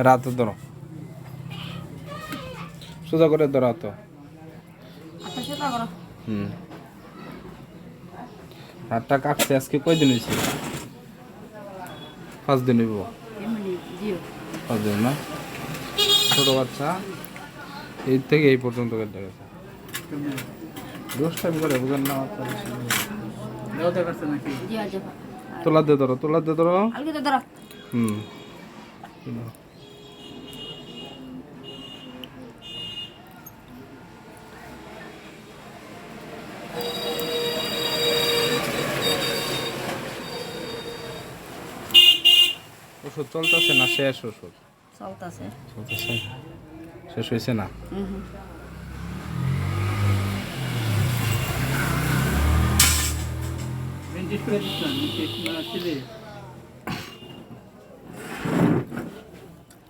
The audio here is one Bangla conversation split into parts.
রাতে ধরো, সোজা করে ধরো তো। হাতটা কাটছে আজকে কয়দিন হয়েছে? 5 দিন হইব। 5 দিন না? ছোট বাচ্চা এই থেকে এই পর্যন্ত কেটে গেছে। টাইম করে বুঝেন না? তোলা দিয়ে ধরো, তোলা দিয়ে ধরো। হুম, ওষুধ চলতেছে না শেষ? ওষুধ চলতেছে, শেষ হয়েছে না?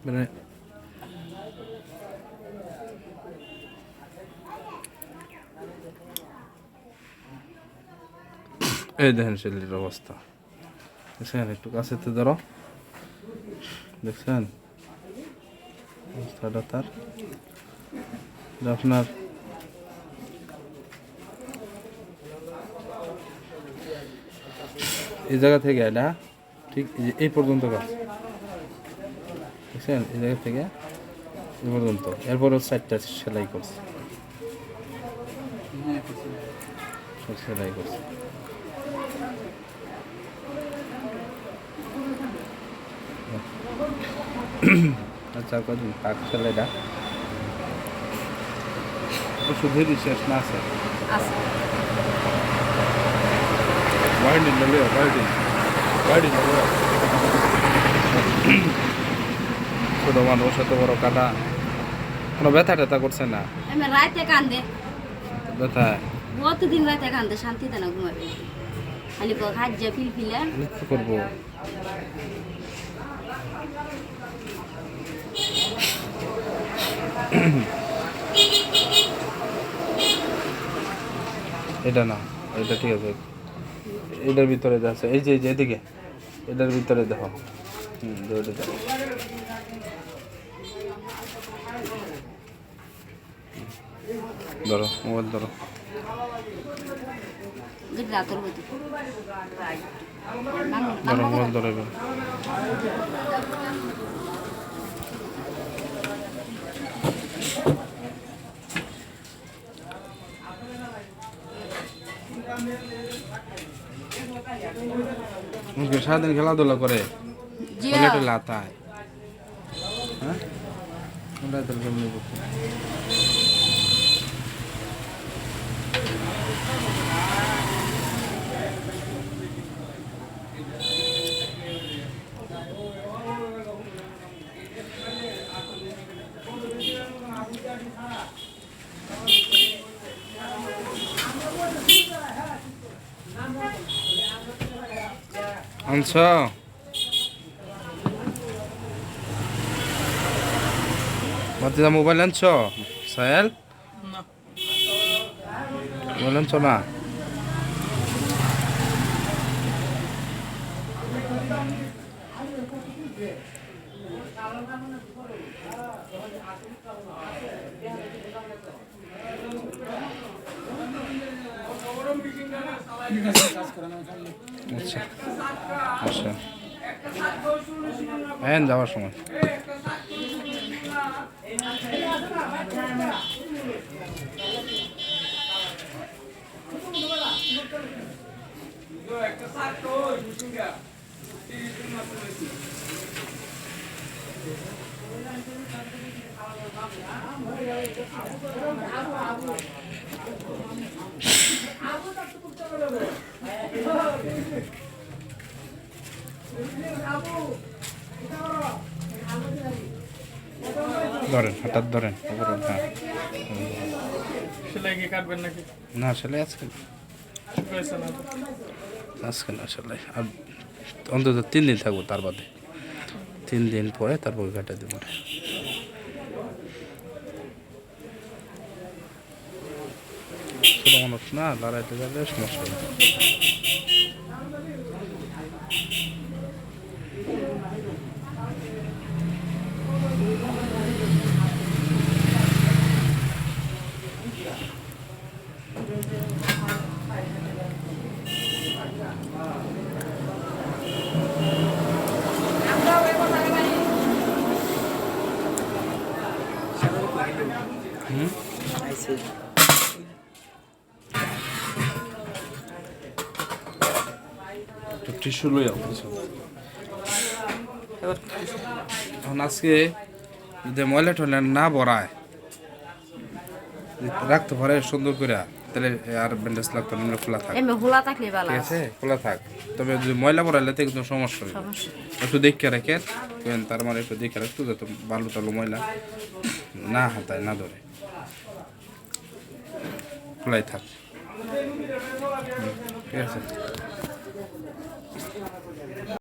মানে এই দেখেন শরীরের অবস্থা দেখছেন, একটু কাছেতে ধরো, দেখছেন অবস্থাটা তার। আপনার এই জায়গা থেকে এটা ঠিক এই পর্যন্ত কাজ, দেখছেন? এই জায়গা থেকে এই পর্যন্ত, এরপরও 4টা সেলাই করছে, সেলাই করছে। আচ্ছা, কদিন পাক সেলাইটা ওষুধের শেষ না আছে? বাইডিন নিলে বাইডিন, বাইডিন ছোট মানুষ এত বড় কাটা, কোনো ব্যথা ট্যাথা করছে না? রাতে কান্দে, ব্যথা কতদিন রাতে কান্দে, শান্তিতে না ঘুমাবে, খালি খাদ্য ফিলফিলে কি করবো? এটা না, এটা ঠিক আছে, এটার ভিতরে যাচ্ছে, এই যে এদিকে এটার ভিতরে দেখো। দেখো, ধরো মোবাইল ধরো। ধরো মোবাইল ধরো এবার। সারাদিন খেলাধুলা করে লাতায়, হ্যাঁ কেমনি করতে? আনছ বাতিজা মোবাইল আনছ? সাহেল মোবাইল আনছ না? আচ্ছা আচ্ছা, হ্যাঁ যাওয়ার সময় ধরেন, হঠাৎ ধরেন। হ্যাঁ, সেলাই কি কাটবেন নাকি? না সেলাই আজকে না সেলাই, আর অন্তত 3 দিন থাকবো, তার বাদে 3 দিন পরে তারপর কাটা দেবো। ছোট মানুষ না, লড়াইতে গেলে সমস্যা হবে। হুম তো টিস্যু লই আও কিছু এখন আজকে যদি ময়লা টয়লা না ভরায় রাখতে পারে সুন্দর করে তাহলে আর ব্যান্ডেজ লাগতো না খোলা থাক এমনি খোলা থাকলে ভালো ঠিক আছে খোলা থাক তবে যদি ময়লা ভরাইলে তো কিন্তু সমস্যা হবে সমস্যা একটু দেখে রাখেন তার মানে একটু দেখে রাখতো যাতে বালু টালু ময়লা না হাতায় না ধরে খোলাই থাক ঠিক আছে